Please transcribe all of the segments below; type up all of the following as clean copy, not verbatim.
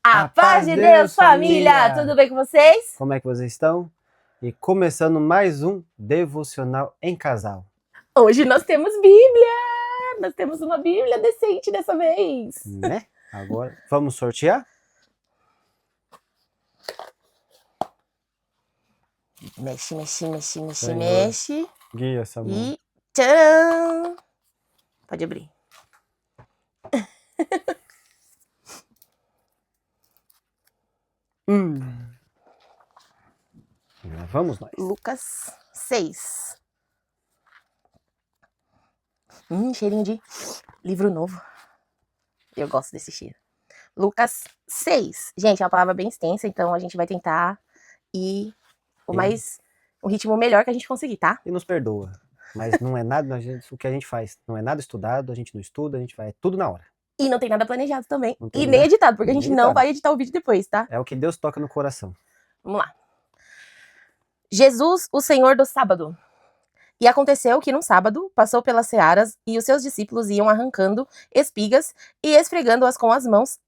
A paz de Deus, família! Tudo bem com vocês? Como é que vocês estão? E começando mais um Devocional em Casal. Hoje nós temos Bíblia! Nós temos uma Bíblia decente dessa vez. Né? Agora, vamos sortear? Mexe, mexe, mexe, mexe, Senhor. mexe. Guia essa mão. E tcharam! Pode abrir. Lá vamos nós. Lucas 6. Cheirinho de livro novo. Eu gosto desse cheiro. Lucas 6. Gente, é uma palavra bem extensa, então a gente vai tentar ir o ritmo melhor que a gente conseguir, tá? E nos perdoa. Mas não é nada, o que a gente faz não é nada estudado, a gente não estuda, a gente vai tudo na hora. E não tem nada planejado também. E nem editado, porque a gente não vai editar o vídeo depois, tá? É o que Deus toca no coração. Vamos lá. Jesus, o Senhor do sábado. E aconteceu que num sábado passou pelas searas e os seus discípulos iam arrancando espigas e esfregando-as com as mãos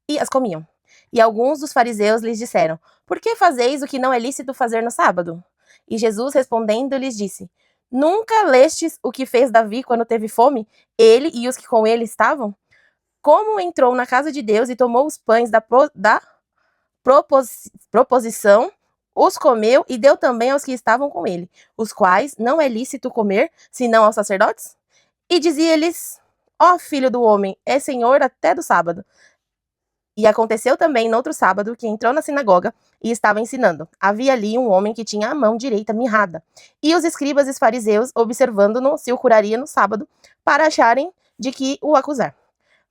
e as comiam. E alguns dos fariseus lhes disseram: por que fazeis o que não é lícito fazer no sábado? E Jesus respondendo lhes disse: nunca lestes o que fez Davi quando teve fome, ele e os que com ele estavam? Como entrou na casa de Deus e tomou os pães da proposição, os comeu e deu também aos que estavam com ele, os quais não é lícito comer, senão aos sacerdotes? E dizia-lhes: ó filho do homem, é senhor até do sábado. E aconteceu também noutro sábado que entrou na sinagoga e estava ensinando. Havia ali um homem que tinha a mão direita mirrada. E os escribas e os fariseus, observando-no, se o curaria no sábado, para acharem de que o acusar.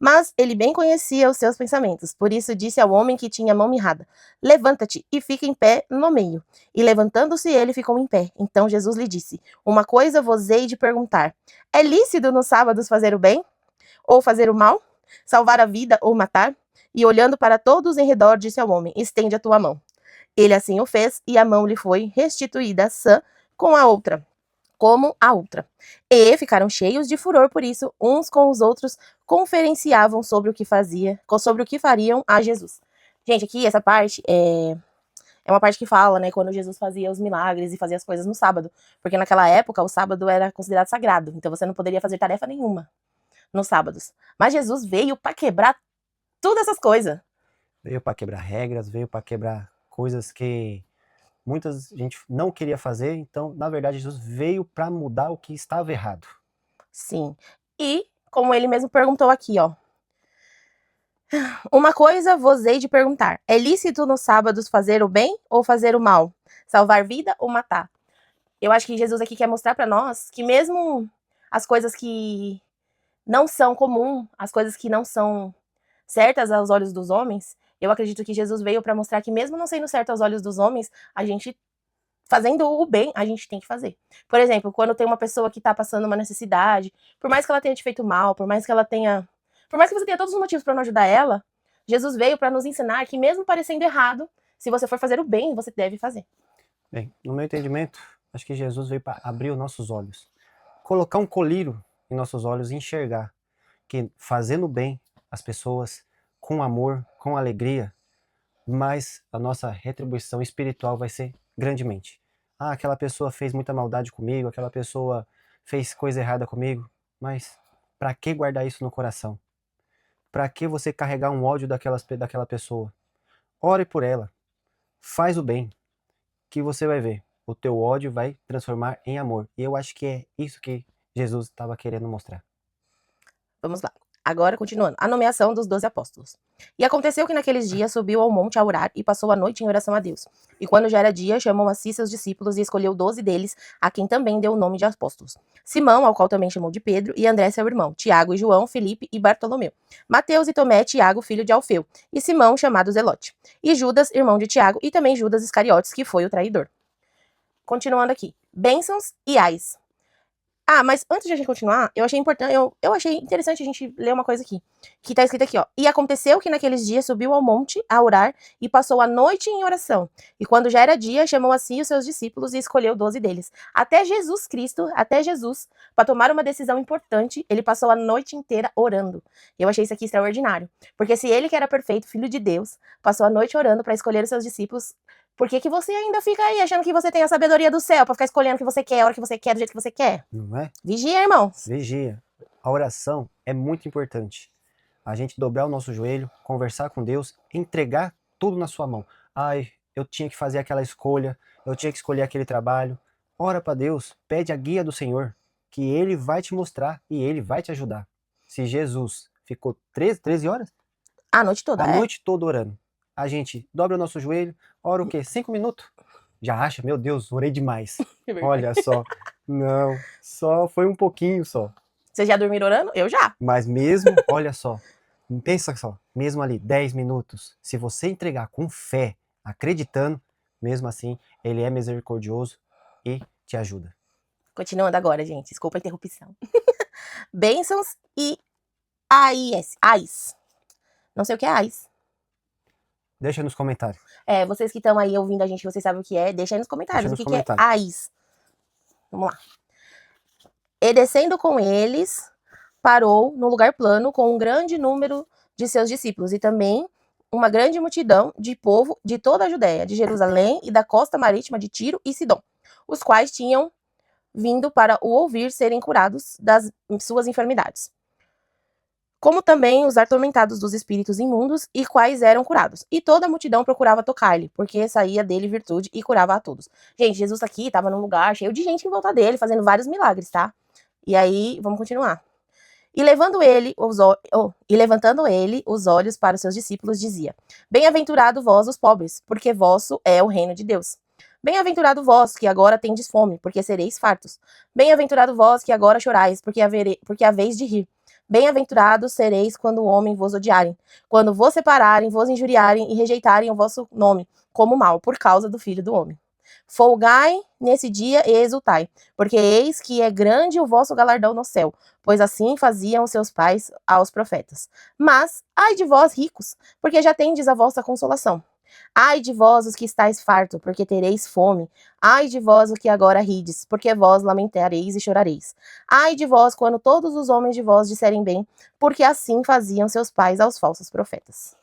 Mas ele bem conhecia os seus pensamentos, por isso disse ao homem que tinha a mão mirrada: levanta-te e fica em pé no meio. E levantando-se ele ficou em pé. Então Jesus lhe disse: uma coisa vos hei de perguntar: é lícito nos sábados fazer o bem ou fazer o mal? Salvar a vida ou matar? E olhando para todos em redor, disse ao homem: estende a tua mão. Ele assim o fez, e a mão lhe foi restituída sã como a outra. E ficaram cheios de furor por isso, uns com os outros conferenciavam sobre o que fariam a Jesus. Gente, aqui essa parte é uma parte que fala, né, quando Jesus fazia os milagres e fazia as coisas no sábado. Porque naquela época o sábado era considerado sagrado, então você não poderia fazer tarefa nenhuma nos sábados. Mas Jesus veio para quebrar todas essas coisas. Veio para quebrar regras, veio para quebrar coisas que muita gente não queria fazer, então, na verdade, Jesus veio para mudar o que estava errado. Sim. E, como ele mesmo perguntou aqui, ó. Uma coisa vos hei de perguntar: é lícito nos sábados fazer o bem ou fazer o mal? Salvar vida ou matar? Eu acho que Jesus aqui quer mostrar para nós que mesmo as coisas que não são comum, as coisas que não são certas aos olhos dos homens, eu acredito que Jesus veio para mostrar que mesmo não sendo certo aos olhos dos homens, a gente fazendo o bem, a gente tem que fazer. Por exemplo, quando tem uma pessoa que tá passando uma necessidade, por mais que ela tenha te feito mal, por mais que você tenha todos os motivos para não ajudar ela, Jesus veio para nos ensinar que mesmo parecendo errado, se você for fazer o bem, você deve fazer. Bem, no meu entendimento, acho que Jesus veio para abrir os nossos olhos, colocar um colírio em nossos olhos e enxergar que fazendo bem as pessoas com amor, com alegria, mas a nossa retribuição espiritual vai ser grandemente. Ah, aquela pessoa fez muita maldade comigo, aquela pessoa fez coisa errada comigo, mas para que guardar isso no coração? Para que você carregar um ódio daquela pessoa? Ore por ela, faz o bem, que você vai ver. O teu ódio vai transformar em amor. E eu acho que é isso que Jesus estava querendo mostrar. Vamos lá. Agora, continuando. A nomeação dos 12 apóstolos. E aconteceu que naqueles dias subiu ao monte a orar e passou a noite em oração a Deus. E quando já era dia, chamou a si seus discípulos e escolheu 12 deles, a quem também deu o nome de apóstolos. Simão, ao qual também chamou de Pedro, e André seu irmão, Tiago e João, Filipe e Bartolomeu, Mateus e Tomé, Tiago, filho de Alfeu, e Simão, chamado Zelote, e Judas, irmão de Tiago, e também Judas Iscariotes, que foi o traidor. Continuando aqui. Bênçãos e ais. Ah, mas antes de a gente continuar, eu achei importante, eu achei interessante a gente ler uma coisa aqui, que tá escrito aqui, ó. E aconteceu que naqueles dias subiu ao monte a orar e passou a noite em oração. E quando já era dia, chamou assim os seus discípulos e escolheu 12 deles. Até Jesus Cristo, até Jesus, para tomar uma decisão importante, ele passou a noite inteira orando. Eu achei isso aqui extraordinário. Porque se ele, que era perfeito, filho de Deus, passou a noite orando para escolher os seus discípulos, por que que você ainda fica aí achando que você tem a sabedoria do céu pra ficar escolhendo o que você quer, a hora que você quer, do jeito que você quer? Não é? Vigia, irmãos. Vigia. A oração é muito importante. A gente dobrar o nosso joelho, conversar com Deus, entregar tudo na sua mão. Ai, eu tinha que fazer aquela escolha, eu tinha que escolher aquele trabalho. Ora para Deus, pede a guia do Senhor, que Ele vai te mostrar e Ele vai te ajudar. Se Jesus ficou 13 horas? A noite toda, A noite toda orando. A gente dobra o nosso joelho, ora o quê? 5 minutos? Já acha, meu Deus, orei demais. Olha só, não, só foi um pouquinho só. Vocês já dormiram orando? Eu já. Mas mesmo, olha só, pensa só, mesmo ali 10 minutos, se você entregar com fé, acreditando, mesmo assim, Ele é misericordioso e te ajuda. Continuando agora, gente. Desculpa a interrupção. Bênçãos e AIS. Não sei o que é AIS. Deixa nos comentários. Vocês que estão aí ouvindo a gente, vocês sabem o que é, deixa aí nos comentários. Deixa nos o que é comentários. AIS? Vamos lá. E descendo com eles, parou no lugar plano com um grande número de seus discípulos e também uma grande multidão de povo de toda a Judéia, de Jerusalém e da costa marítima de Tiro e Sidom, os quais tinham vindo para o ouvir serem curados das suas enfermidades. Como também os atormentados dos espíritos imundos, e quais eram curados. E toda a multidão procurava tocar-lhe, porque saía dele virtude e curava a todos. Gente, Jesus aqui estava num lugar cheio de gente em volta dele, fazendo vários milagres, tá? E aí, vamos continuar. E levantando ele os olhos para os seus discípulos, dizia: Bem-aventurado vós os pobres, porque vosso é o reino de Deus. Bem-aventurado vós, que agora tendes fome, porque sereis fartos. Bem-aventurado vós, que agora chorais, porque haveis de rir. Bem-aventurados sereis quando o homem vos odiarem, quando vos separarem, vos injuriarem e rejeitarem o vosso nome, como mal, por causa do Filho do Homem. Folgai nesse dia e exultai, porque eis que é grande o vosso galardão no céu, pois assim faziam seus pais aos profetas. Mas, ai de vós, ricos, porque já tendes a vossa consolação. Ai de vós, os que estáis farto, porque tereis fome. Ai de vós, o que agora rides, porque vós lamentareis e chorareis. Ai de vós, quando todos os homens de vós disserem bem, porque assim faziam seus pais aos falsos profetas.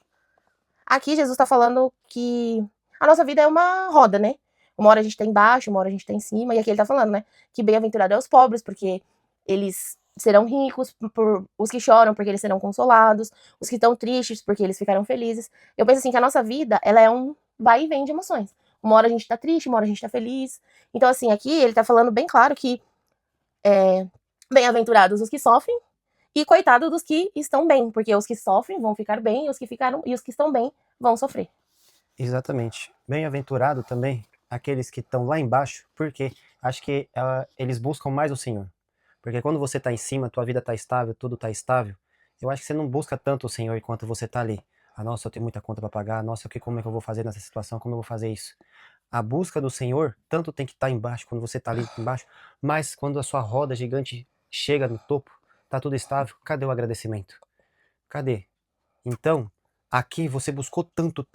Aqui Jesus está falando que a nossa vida é uma roda, né? Uma hora a gente tá embaixo, uma hora a gente tá em cima, e aqui ele tá falando, né? Que bem-aventurado é os pobres, porque eles serão ricos, os que choram, porque eles serão consolados, os que estão tristes, porque eles ficarão felizes. Eu penso assim, que a nossa vida, ela é um vai e vem de emoções. Uma hora a gente tá triste, uma hora a gente tá feliz. Então, assim, aqui ele tá falando bem claro que bem-aventurados os que sofrem, e coitado dos que estão bem, porque os que sofrem vão ficar bem, e os que estão bem vão sofrer. Exatamente. Bem-aventurado também aqueles que estão lá embaixo, porque acho que eles buscam mais o Senhor. Porque quando você está em cima, tua vida está estável, tudo está estável, eu acho que você não busca tanto o Senhor enquanto você está ali. Ah, nossa, eu tenho muita conta para pagar, nossa, como é que eu vou fazer nessa situação, como eu vou fazer isso? A busca do Senhor, tanto tem que estar embaixo, quando você está ali embaixo, mas quando a sua roda gigante chega no topo, tá tudo estável, cadê o agradecimento? Cadê? Então, aqui você buscou tanto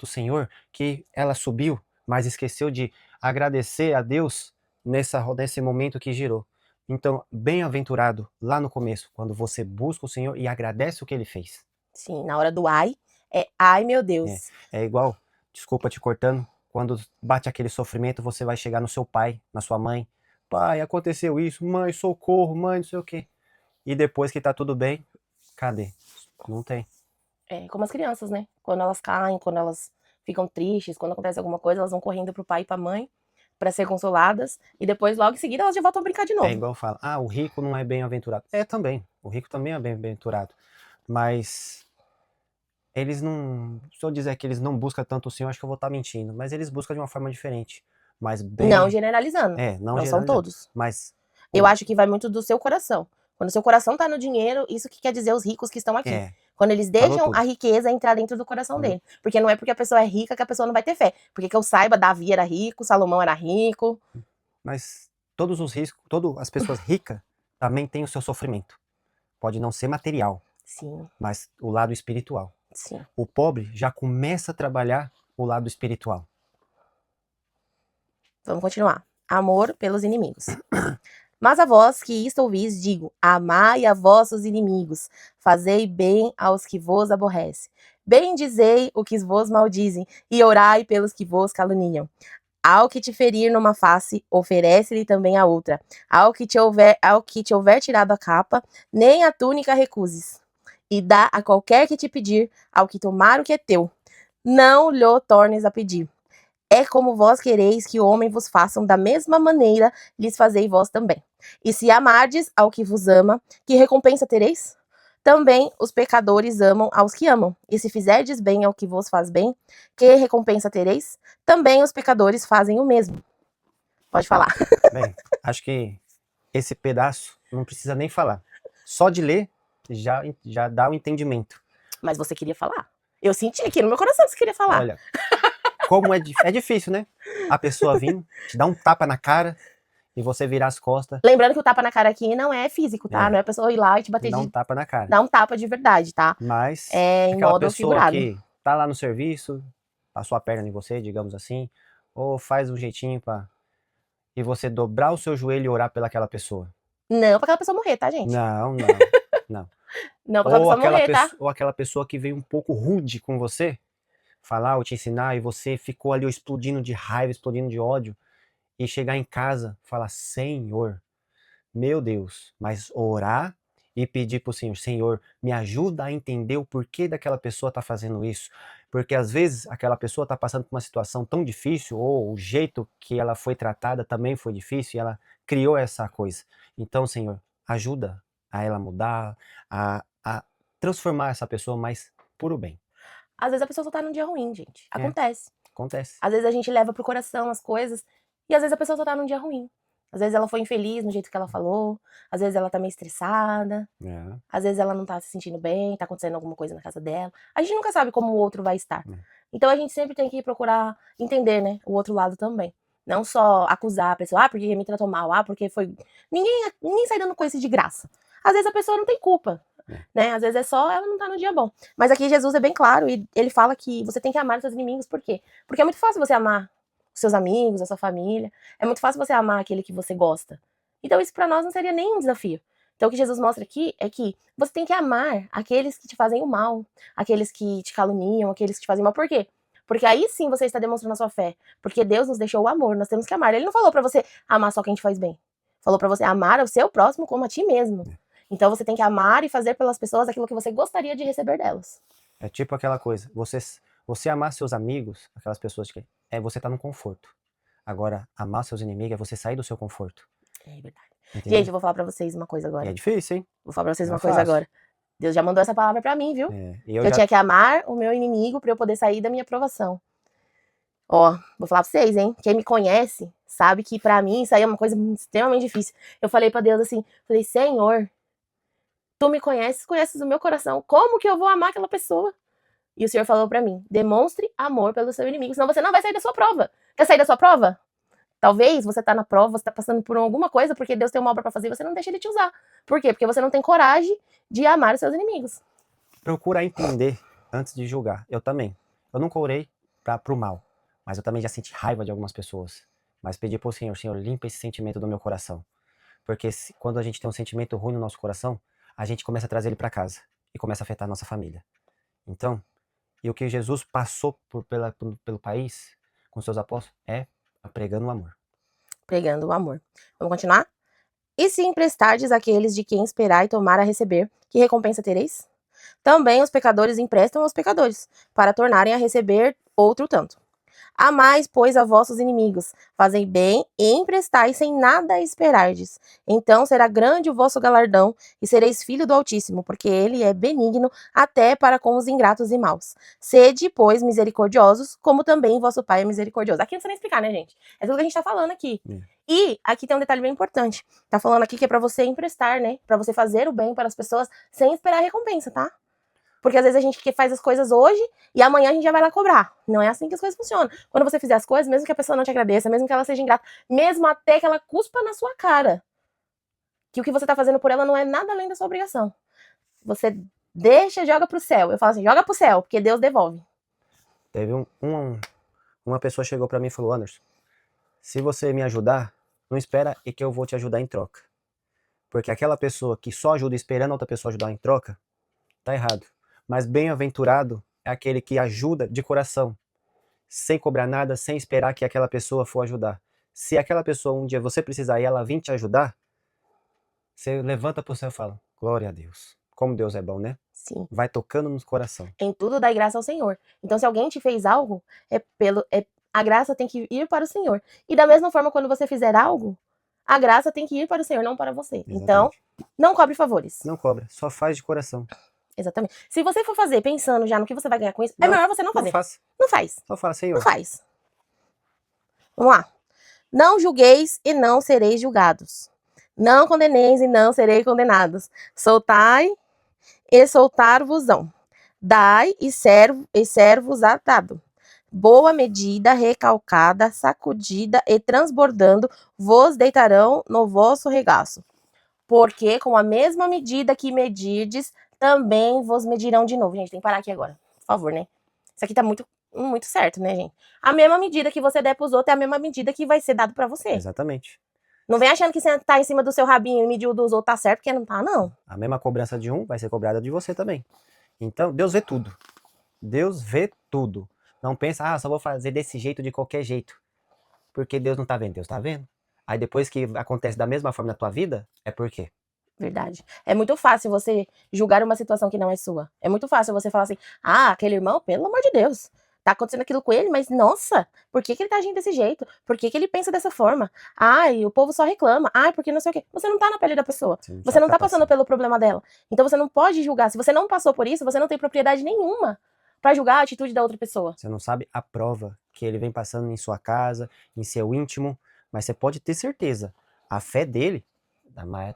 o Senhor, que ela subiu, mas esqueceu de agradecer a Deus nesse momento que girou. Então, bem-aventurado lá no começo, quando você busca o Senhor e agradece o que Ele fez. Sim, na hora do ai, é ai meu Deus. É igual, desculpa te cortando, quando bate aquele sofrimento, você vai chegar no seu pai, na sua mãe. Pai, aconteceu isso, mãe, socorro, mãe, não sei o quê. E depois que tá tudo bem, cadê? Não tem. É como as crianças, né? Quando elas caem, quando elas ficam tristes, quando acontece alguma coisa, elas vão correndo pro pai e pra mãe pra ser consoladas, e depois, logo em seguida, elas já voltam a brincar de novo. É igual fala, o rico não é bem-aventurado. É também, o rico também é bem-aventurado. Mas eles não, se eu dizer que eles não buscam tanto o Senhor, acho que eu vou estar mentindo, mas eles buscam de uma forma diferente. Mas bem... Não generalizando. Não são generalizando, todos. Mas eu acho que vai muito do seu coração. Quando o seu coração tá no dinheiro, isso que quer dizer os ricos que estão aqui. Quando eles deixam a riqueza entrar dentro do coração dele. Porque não é porque a pessoa é rica que a pessoa não vai ter fé. Porque que eu saiba, Davi era rico, Salomão era rico. Mas todos os riscos, todas as pessoas ricas também têm o seu sofrimento. Pode não ser material, Sim, mas o lado espiritual. sim. O pobre já começa a trabalhar o lado espiritual. Vamos continuar. Amor pelos inimigos. Mas a vós que isto ouvis, digo, amai a vossos inimigos, fazei bem aos que vos aborrecem. Bendizei o que vos maldizem, e orai pelos que vos caluniam. Ao que te ferir numa face, oferece-lhe também a outra. Ao que te houver tirado a capa, nem a túnica recuses. E dá a qualquer que te pedir, ao que tomar o que é teu. Não lhe tornes a pedir. É como vós quereis que o homem vos façam, da mesma maneira lhes fazei vós também. E se amardes ao que vos ama, que recompensa tereis? Também os pecadores amam aos que amam. E se fizerdes bem ao que vos faz bem, que recompensa tereis? Também os pecadores fazem o mesmo. Pode falar. Bem, acho que esse pedaço não precisa nem falar. Só de ler já dá o entendimento. Mas você queria falar. Eu senti aqui no meu coração que você queria falar. Olha, como é difícil, né? A pessoa vir, te dar um tapa na cara e você virar as costas. Lembrando que o tapa na cara aqui não é físico, tá? É. Não é a pessoa ir lá e te bater Dar um de... tapa na cara. Dar um tapa de verdade, tá? Mas É em aquela modo pessoa figurado. que tá lá no serviço, passou a perna em você, digamos assim, ou faz um jeitinho pra... e você dobrar o seu joelho e orar pelaquela pessoa. Não pra aquela pessoa morrer, tá, gente? Não. Não pra aquela pessoa morrer, tá? Ou aquela pessoa que veio um pouco rude com você, falar ou te ensinar, e você ficou ali explodindo de raiva, explodindo de ódio, e chegar em casa, falar, Senhor, meu Deus, mas orar e pedir pro Senhor, Senhor, me ajuda a entender o porquê daquela pessoa tá fazendo isso. Porque às vezes aquela pessoa tá passando por uma situação tão difícil, ou o jeito que ela foi tratada também foi difícil, e ela criou essa coisa. Então, Senhor, ajuda a ela mudar, a transformar essa pessoa mais por o bem. Às vezes a pessoa só tá num dia ruim, gente. Acontece. Acontece. Às vezes a gente leva pro coração as coisas e às vezes a pessoa só tá num dia ruim. Às vezes ela foi infeliz no jeito que ela falou, às vezes ela tá meio estressada, É. às vezes ela não tá se sentindo bem, tá acontecendo alguma coisa na casa dela. A gente nunca sabe como o outro vai estar. É. Então a gente sempre tem que procurar entender, né, o outro lado também. Não só acusar a pessoa, porque me tratou mal, porque foi... Ninguém sai dando coisa de graça. Às vezes a pessoa não tem culpa, né? Às vezes é só ela não tá no dia bom. Mas aqui Jesus é bem claro e ele fala que você tem que amar os seus inimigos. Por quê? Porque é muito fácil você amar os seus amigos, a sua família. É muito fácil você amar aquele que você gosta. Então isso pra nós não seria nem um desafio. Então o que Jesus mostra aqui é que você tem que amar aqueles que te fazem o mal, aqueles que te caluniam, aqueles que te fazem mal. Por quê? Porque aí sim você está demonstrando a sua fé. Porque Deus nos deixou o amor, nós temos que amar. Ele não falou pra você amar só quem te faz bem. Falou pra você amar o seu próximo como a ti mesmo. Então você tem que amar e fazer pelas pessoas aquilo que você gostaria de receber delas. É tipo aquela coisa, você amar seus amigos, aquelas pessoas que você tá no conforto. Agora, amar seus inimigos é você sair do seu conforto. É verdade. Entendeu? Gente, eu vou falar pra vocês uma coisa agora. E é difícil, hein? Vou falar pra vocês Não uma é coisa fácil. agora. Deus já mandou essa palavra pra mim, viu? E Eu tinha que amar o meu inimigo pra eu poder sair da minha aprovação. Ó, vou falar pra vocês, hein? Quem me conhece sabe que pra mim isso aí é uma coisa extremamente difícil. Eu falei pra Deus assim, falei, Senhor, tu me conheces, conheces o meu coração. Como que eu vou amar aquela pessoa? E o Senhor falou pra mim, demonstre amor pelo seu inimigo, senão você não vai sair da sua prova. Quer sair da sua prova? Talvez você tá na prova, você tá passando por alguma coisa, porque Deus tem uma obra pra fazer e você não deixa ele te usar. Por quê? Porque você não tem coragem de amar os seus inimigos. Procura entender antes de julgar. Eu também. Eu nunca orei pro mal, mas eu também já senti raiva de algumas pessoas. Mas pedi pro Senhor, Senhor, limpa esse sentimento do meu coração. Porque quando a gente tem um sentimento ruim no nosso coração, a gente começa a trazer ele pra casa e começa a afetar a nossa família. Então, e o que Jesus passou pelo país com seus apóstolos é pregando o amor. Pregando o amor. Vamos continuar? E se emprestardes àqueles de quem esperar e tomar a receber, que recompensa tereis? Também os pecadores emprestam aos pecadores, para tornarem a receber outro tanto. Amais, pois, a vossos inimigos, fazei bem e emprestai sem nada esperardes. Então será grande o vosso galardão, e sereis filho do Altíssimo, porque ele é benigno até para com os ingratos e maus. Sede, pois, misericordiosos, como também vosso Pai é misericordioso. Aqui não precisa nem explicar, né, gente? É tudo que a gente tá falando aqui. E aqui tem um detalhe bem importante. Tá falando aqui que é pra você emprestar, né? Pra você fazer o bem para as pessoas sem esperar recompensa, tá? Porque às vezes a gente faz as coisas hoje e amanhã a gente já vai lá cobrar. Não é assim que as coisas funcionam. Quando você fizer as coisas, mesmo que a pessoa não te agradeça, mesmo que ela seja ingrata, mesmo até que ela cuspa na sua cara, que o que você tá fazendo por ela não é nada além da sua obrigação. Você deixa, joga pro céu. Eu falo assim, joga pro céu, porque Deus devolve. Teve uma pessoa chegou pra mim e falou, Anderson, se você me ajudar, não espera e que eu vou te ajudar em troca. Porque aquela pessoa que só ajuda esperando a outra pessoa ajudar em troca, tá errado. Mas bem-aventurado é aquele que ajuda de coração, sem cobrar nada, sem esperar que aquela pessoa for ajudar. Se aquela pessoa um dia você precisar e ela vir te ajudar, você levanta pro céu e fala, glória a Deus. Como Deus é bom, né? Sim. Vai tocando no coração. Em tudo dai graça ao Senhor. Então, se alguém te fez algo, a graça tem que ir para o Senhor. E da mesma forma, quando você fizer algo, a graça tem que ir para o Senhor, não para você. Exatamente. Então, não cobre favores. Não cobra, só faz de coração. Exatamente. Se você for fazer pensando já no que você vai ganhar com isso, é melhor você não fazer. Não faça. Não faz. Só fala, Senhor. Não faz. Vamos lá. Não julgueis e não sereis julgados. Não condeneis e não sereis condenados. Soltai e soltar-vos-ão. Dai e servos a dado. Boa medida, recalcada, sacudida e transbordando, vos deitarão no vosso regaço. Porque com a mesma medida que medirdes, também vos medirão de novo. Gente, tem que parar aqui agora. Por favor, né? Isso aqui tá muito certo, né, gente? A mesma medida que você der pros outros é a mesma medida que vai ser dado pra você. Exatamente. Não vem achando que você tá em cima do seu rabinho e medir o dos outros tá certo, porque não tá, não. A mesma cobrança de um vai ser cobrada de você também. Então, Deus vê tudo. Deus vê tudo. Não pensa, só vou fazer desse jeito, de qualquer jeito. Porque Deus não tá vendo, Deus tá vendo. Aí depois que acontece da mesma forma na tua vida, é por quê? Verdade. É muito fácil você julgar uma situação que não é sua. É muito fácil você falar assim, aquele irmão, pelo amor de Deus, tá acontecendo aquilo com ele, mas nossa, por que ele tá agindo desse jeito? Por que ele pensa dessa forma? Ai, o povo só reclama. Ai, porque não sei o quê. Você não tá na pele da pessoa. Você não tá passando pelo problema dela. Então você não pode julgar. Se você não passou por isso, você não tem propriedade nenhuma pra julgar a atitude da outra pessoa. Você não sabe a prova que ele vem passando em sua casa, em seu íntimo, mas você pode ter certeza, a fé dele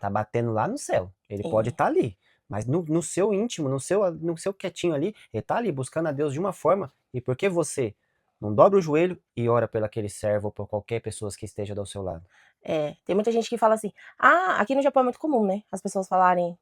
tá batendo lá no céu. Ele pode estar ali, mas no seu íntimo, no seu quietinho ali, ele tá ali buscando a Deus de uma forma. E por que você não dobra o joelho e ora pelo aquele servo ou por qualquer pessoa que esteja do seu lado? Tem muita gente que fala assim, aqui no Japão é muito comum, né? As pessoas falarem,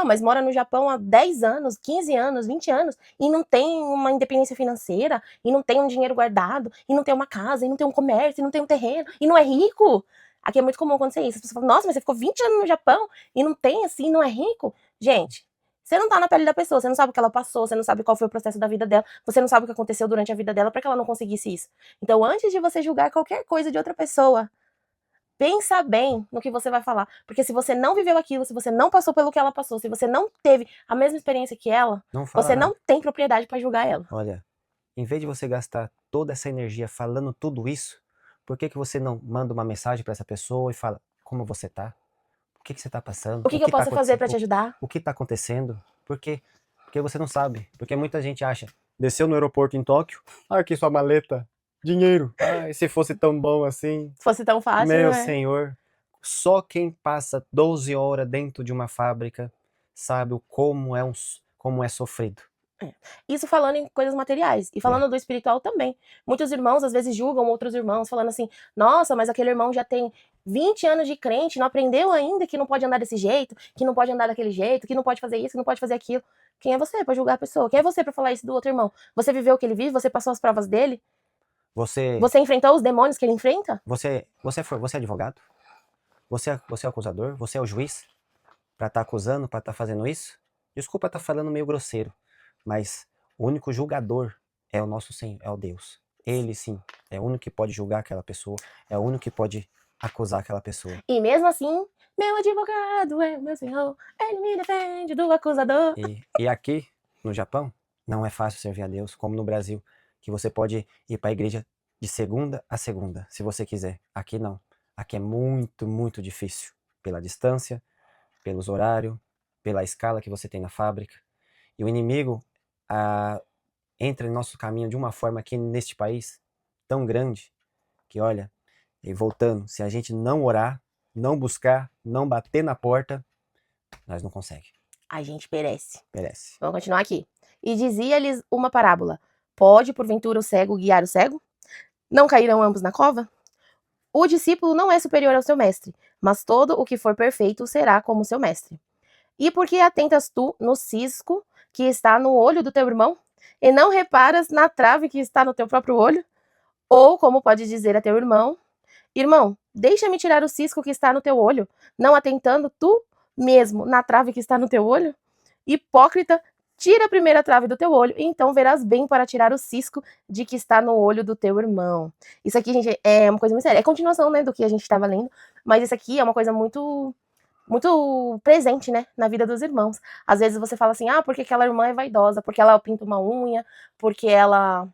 mas mora no Japão há 10 anos, 15 anos, 20 anos, e não tem uma independência financeira, e não tem um dinheiro guardado, e não tem uma casa, e não tem um comércio, e não tem um terreno, e não é rico. Aqui é muito comum acontecer isso. As pessoas falam, nossa, mas você ficou 20 anos no Japão, e não tem assim, não é rico? Gente, você não tá na pele da pessoa, você não sabe o que ela passou, você não sabe qual foi o processo da vida dela, você não sabe o que aconteceu durante a vida dela para que ela não conseguisse isso. Então, antes de você julgar qualquer coisa de outra pessoa, pensa bem no que você vai falar. Porque se você não viveu aquilo, se você não passou pelo que ela passou, se você não teve a mesma experiência que ela, você não tem propriedade para julgar ela. Olha, em vez de você gastar toda essa energia falando tudo isso, por que você não manda uma mensagem para essa pessoa e fala como você tá? O que você tá passando? O que eu posso fazer para te ajudar? O que tá acontecendo? Por quê? Porque você não sabe. Porque muita gente acha, desceu no aeroporto em Tóquio, aqui sua maleta, dinheiro. Se fosse tão bom assim. Se fosse tão fácil, meu né? Senhor, só quem passa 12 horas dentro de uma fábrica sabe como é sofrido. Isso falando em coisas materiais. E falando do espiritual também. Muitos irmãos às vezes julgam outros irmãos, falando assim, nossa, mas aquele irmão já tem 20 anos de crente, não aprendeu ainda que não pode andar desse jeito, que não pode andar daquele jeito, que não pode fazer isso, que não pode fazer aquilo. Quem é você para julgar a pessoa? Quem é você para falar isso do outro irmão? Você viveu o que ele vive? Você passou as provas dele? Você enfrentou os demônios que ele enfrenta? Você é advogado? Você é acusador? Você é o juiz? Pra estar acusando, pra estar fazendo isso? Desculpa estar falando meio grosseiro, mas o único julgador é o nosso Senhor, é o Deus. Ele sim, é o único que pode julgar aquela pessoa, é o único que pode acusar aquela pessoa. E mesmo assim, meu advogado é o meu Senhor, ele me defende do acusador. E aqui, no Japão, não é fácil servir a Deus, como no Brasil, que você pode ir para a igreja de segunda a segunda, se você quiser. Aqui não. Aqui é muito, muito difícil. Pela distância, pelos horários, pela escala que você tem na fábrica. E o inimigo entra em nosso caminho de uma forma aqui neste país tão grande, que olha, e voltando, se a gente não orar, não buscar, não bater na porta, nós não conseguimos. a gente perece. Perece. Vamos continuar aqui. E dizia-lhes uma parábola: pode, porventura, o cego guiar o cego? Não cairão ambos na cova? O discípulo não é superior ao seu mestre, mas todo o que for perfeito será como seu mestre. E por que atentas tu no cisco que está no olho do teu irmão, e não reparas na trave que está no teu próprio olho? Ou como pode dizer a teu irmão: irmão, deixa-me tirar o cisco que está no teu olho, não atentando tu mesmo na trave que está no teu olho? Hipócrita, tira a primeira trave do teu olho, e então verás bem para tirar o cisco de que está no olho do teu irmão. Isso aqui, gente, é uma coisa muito séria. É continuação, né, do que a gente estava lendo, mas isso aqui é uma coisa muito presente, né, na vida dos irmãos. Às vezes você fala assim, porque aquela irmã é vaidosa, porque ela pinta uma unha, porque ela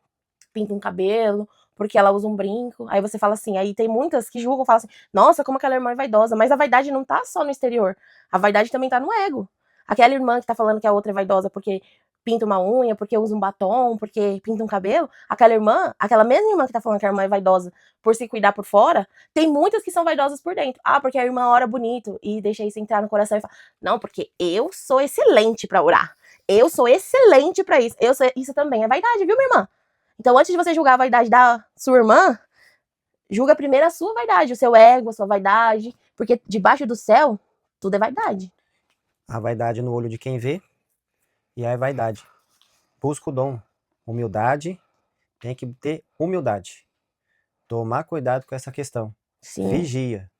pinta um cabelo, porque ela usa um brinco. Aí você fala assim, aí tem muitas que julgam, falam assim, nossa, como aquela irmã é vaidosa. Mas a vaidade não tá só no exterior, a vaidade também tá no ego. Aquela irmã que tá falando que a outra é vaidosa porque pinta uma unha, porque usa um batom, porque pinta um cabelo, aquela mesma irmã que tá falando que a irmã é vaidosa por se cuidar por fora, tem muitas que são vaidosas por dentro. Porque a irmã ora bonito e deixa isso entrar no coração e fala, não, porque eu sou excelente pra orar. Eu sou excelente pra isso. Isso também é vaidade, viu, minha irmã? Então, antes de você julgar a vaidade da sua irmã, julga primeiro a sua vaidade, o seu ego, a sua vaidade, porque debaixo do céu, tudo é vaidade. A vaidade no olho de quem vê, e a vaidade. Busca o dom. Humildade, tem que ter humildade. Tomar cuidado com essa questão. Sim. Vigia.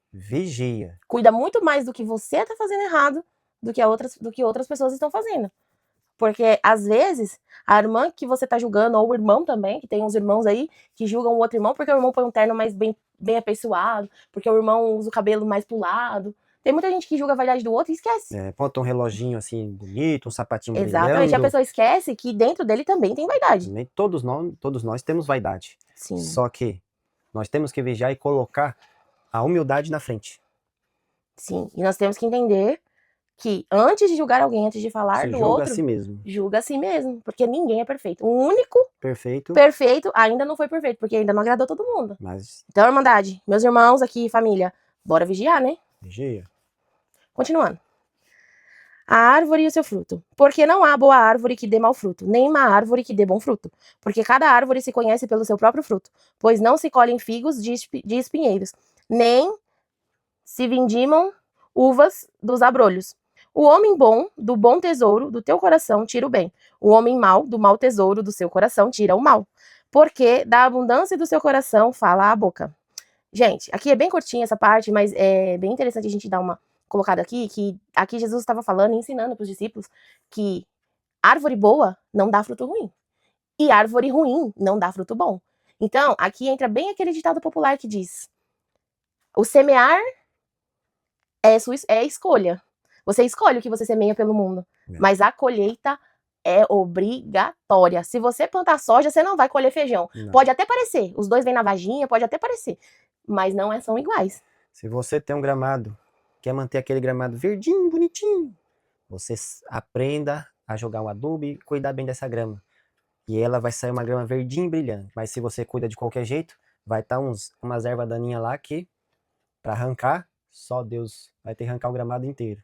Cuida muito mais do que você tá fazendo errado do que outras pessoas estão fazendo. Porque, às vezes, a irmã que você tá julgando, ou o irmão também, que tem uns irmãos aí que julgam o outro irmão porque o irmão põe um terno mais bem apessoado, porque o irmão usa o cabelo mais pro lado. Tem muita gente que julga a vaidade do outro e esquece. Bota um reloginho assim bonito, um sapatinho Exatamente, brilhando. a pessoa esquece que dentro dele também tem vaidade. Todos nós temos vaidade. Sim. Só que nós temos que vigiar e colocar a humildade na frente. Sim, e nós temos que entender que antes de julgar alguém, antes de falar do outro, julga a si mesmo. Julga a si mesmo, porque ninguém é perfeito. O único perfeito ainda não foi perfeito, porque ainda não agradou todo mundo. Então, Irmandade, meus irmãos aqui, família, bora vigiar, né? Vigia. Continuando. A árvore e o seu fruto. Porque não há boa árvore que dê mau fruto, nem má árvore que dê bom fruto. Porque cada árvore se conhece pelo seu próprio fruto. Pois não se colhem figos de espinheiros, nem se vindimam uvas dos abrolhos. O homem bom, do bom tesouro do teu coração, tira o bem. O homem mau, do mau tesouro do seu coração, tira o mal. Porque da abundância do seu coração fala a boca. Gente, aqui é bem curtinha essa parte, mas é bem interessante a gente dar uma colocada aqui, que aqui Jesus estava falando e ensinando para os discípulos que árvore boa não dá fruto ruim. E árvore ruim não dá fruto bom. Então, aqui entra bem aquele ditado popular que diz: o semear é escolha. Você escolhe o que você semeia pelo mundo. Mas a colheita é obrigatória. Se você plantar soja, você não vai colher feijão. Não. Pode até parecer. Os dois vêm na vaginha, pode até parecer. Mas não são iguais. Se você tem um gramado, quer manter aquele gramado verdinho, bonitinho, você aprenda a jogar um adubo e cuidar bem dessa grama. E ela vai sair uma grama verdinha e brilhante. Mas se você cuida de qualquer jeito, vai estar umas ervas daninhas lá que, para arrancar, só Deus vai ter que arrancar o gramado inteiro.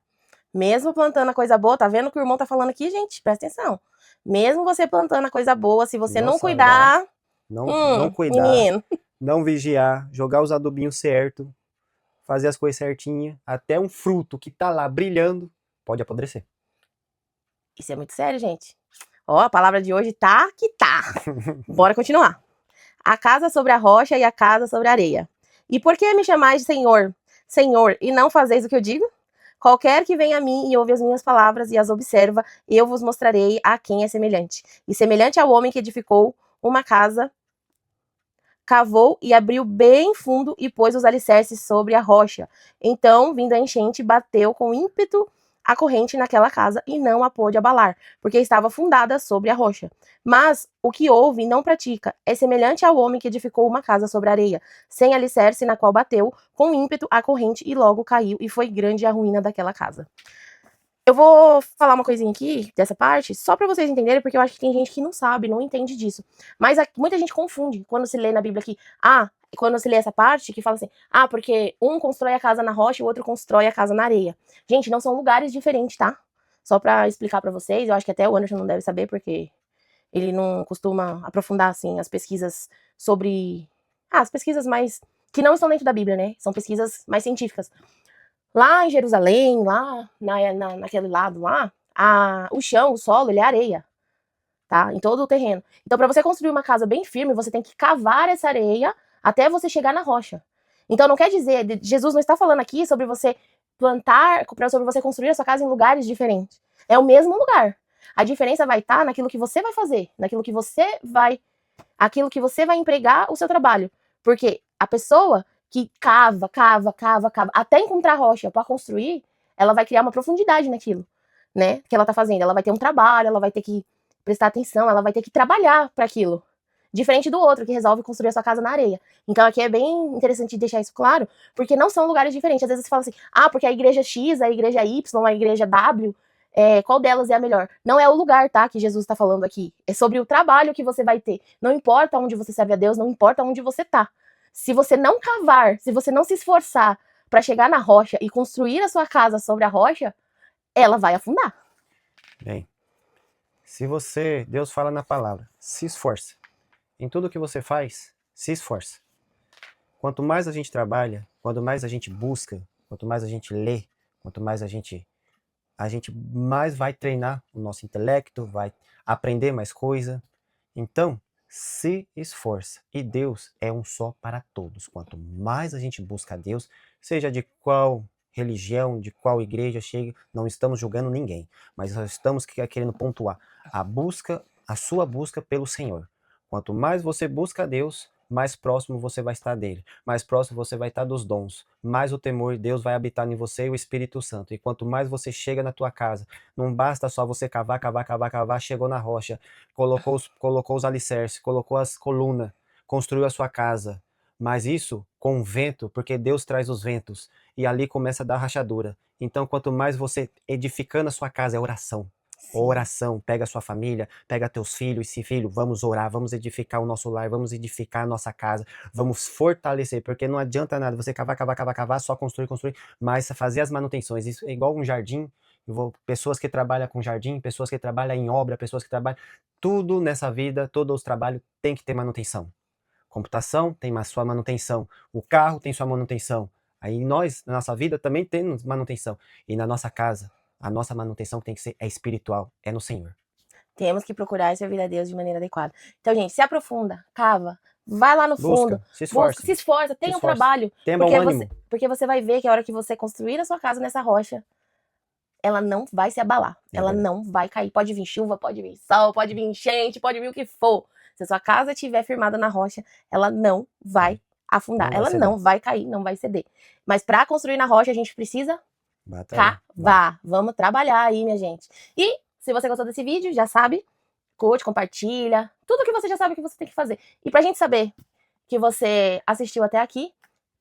Mesmo plantando a coisa boa, tá vendo o que o irmão tá falando aqui, gente? Presta atenção. Mesmo você plantando a coisa boa, se você não cuidar... Não cuidar, menino. Não vigiar, jogar os adubinhos certo, fazer as coisas certinhas, até um fruto que tá lá brilhando, pode apodrecer. Isso é muito sério, gente. Ó, a palavra de hoje tá que tá. Bora continuar. A casa sobre a rocha e a casa sobre a areia. E por que me chamais de Senhor, Senhor, e não fazeis o que eu digo? Qualquer que venha a mim e ouve as minhas palavras e as observa, eu vos mostrarei a quem é semelhante. E semelhante ao homem que edificou uma casa, cavou e abriu bem fundo e pôs os alicerces sobre a rocha. Então, vindo a enchente, bateu com ímpeto a corrente naquela casa e não a pôde abalar, porque estava fundada sobre a rocha. Mas o que ouve e não pratica é semelhante ao homem que edificou uma casa sobre a areia, sem alicerce, na qual bateu com ímpeto a corrente e logo caiu, e foi grande a ruína daquela casa. Eu vou falar uma coisinha aqui, dessa parte, só pra vocês entenderem, porque eu acho que tem gente que não sabe, não entende disso. Mas muita gente confunde quando se lê na Bíblia aqui, quando se lê essa parte, que fala assim, porque um constrói a casa na rocha e o outro constrói a casa na areia. Gente, não são lugares diferentes, tá? Só pra explicar pra vocês, eu acho que até o Anderson não deve saber, porque ele não costuma aprofundar, assim, as pesquisas sobre... as pesquisas mais... que não estão dentro da Bíblia, né? São pesquisas mais científicas. Lá em Jerusalém, lá naquele lado lá, o chão, o solo, ele é areia, tá? Em todo o terreno. Então, para você construir uma casa bem firme, você tem que cavar essa areia até você chegar na rocha. Então, não quer dizer, Jesus não está falando aqui sobre você plantar, sobre você construir a sua casa em lugares diferentes. É o mesmo lugar. A diferença vai estar naquilo que você vai fazer, aquilo que você vai empregar o seu trabalho. Porque a pessoa que cava, até encontrar rocha para construir, ela vai criar uma profundidade naquilo, né? Que ela tá fazendo. Ela vai ter um trabalho, ela vai ter que prestar atenção, ela vai ter que trabalhar para aquilo. Diferente do outro, que resolve construir a sua casa na areia. Então aqui é bem interessante deixar isso claro, porque não são lugares diferentes. Às vezes você fala assim, porque a igreja X, a igreja Y, a igreja W, qual delas é a melhor? Não é o lugar, tá, que Jesus está falando aqui. É sobre o trabalho que você vai ter. Não importa onde você serve a Deus, não importa onde você tá. Se você não cavar, se você não se esforçar para chegar na rocha e construir a sua casa sobre a rocha, ela vai afundar. Bem, Deus fala na palavra, se esforça. Em tudo que você faz, se esforça. Quanto mais a gente trabalha, quanto mais a gente busca, quanto mais a gente lê, quanto mais a gente mais vai treinar o nosso intelecto, vai aprender mais coisa. Então, se esforça. E Deus é um só para todos. Quanto mais a gente busca a Deus, seja de qual religião, de qual igreja chega, não estamos julgando ninguém, mas nós estamos querendo pontuar a sua busca pelo Senhor. Quanto mais você busca a Deus, mais próximo você vai estar dele, mais próximo você vai estar dos dons, mais o temor de Deus vai habitar em você e o Espírito Santo. E quanto mais você chega na tua casa, não basta só você cavar, chegou na rocha, colocou os alicerces, colocou as colunas, construiu a sua casa, mas isso com vento, porque Deus traz os ventos, e ali começa a dar rachadura. Então, quanto mais você edificando a sua casa, é oração. Oração, pega a sua família, pega teus filhos, se filho, vamos orar, vamos edificar o nosso lar, vamos edificar a nossa casa, vamos fortalecer, porque não adianta nada você cavar, só construir, mas fazer as manutenções. Isso é igual um jardim, pessoas que trabalham com jardim, pessoas que trabalham em obra, pessoas que trabalham, tudo nessa vida, todos os trabalhos tem que ter manutenção. Computação tem sua manutenção, o carro tem sua manutenção, aí nós, na nossa vida, também temos manutenção, e na nossa casa, a nossa manutenção tem que ser espiritual, é no Senhor. Temos que procurar servir a Deus de maneira adequada. Então, gente, se aprofunda, cava, vai lá no fundo, se esforça, tenha um trabalho, tenha bom ânimo. Porque você vai ver que a hora que você construir a sua casa nessa rocha, ela não vai se abalar, ela não vai cair. Pode vir chuva, pode vir sol, pode vir enchente, pode vir o que for. Se a sua casa estiver firmada na rocha, ela não vai afundar, ela não vai cair, não vai ceder. Mas para construir na rocha, a gente precisa cavar. Vamos trabalhar aí, minha gente. E se você gostou desse vídeo, já sabe, curte, compartilha, tudo que você já sabe que você tem que fazer. E pra gente saber que você assistiu até aqui,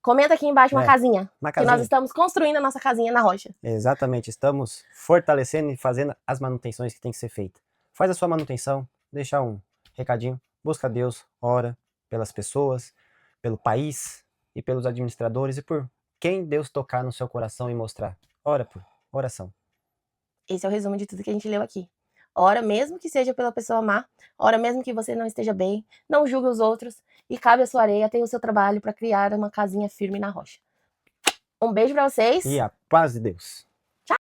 comenta aqui embaixo uma casinha. Que nós estamos construindo a nossa casinha na rocha. Exatamente, estamos fortalecendo e fazendo as manutenções que tem que ser feitas. Faz a sua manutenção, deixa um recadinho, busca a Deus, ora pelas pessoas, pelo país e pelos administradores e por quem Deus tocar no seu coração e mostrar. Ora por oração. Esse é o resumo de tudo que a gente leu aqui. Ora mesmo que seja pela pessoa má, ora mesmo que você não esteja bem, não julgue os outros e cabe a sua areia, tenha o seu trabalho para criar uma casinha firme na rocha. Um beijo para vocês. E a paz de Deus.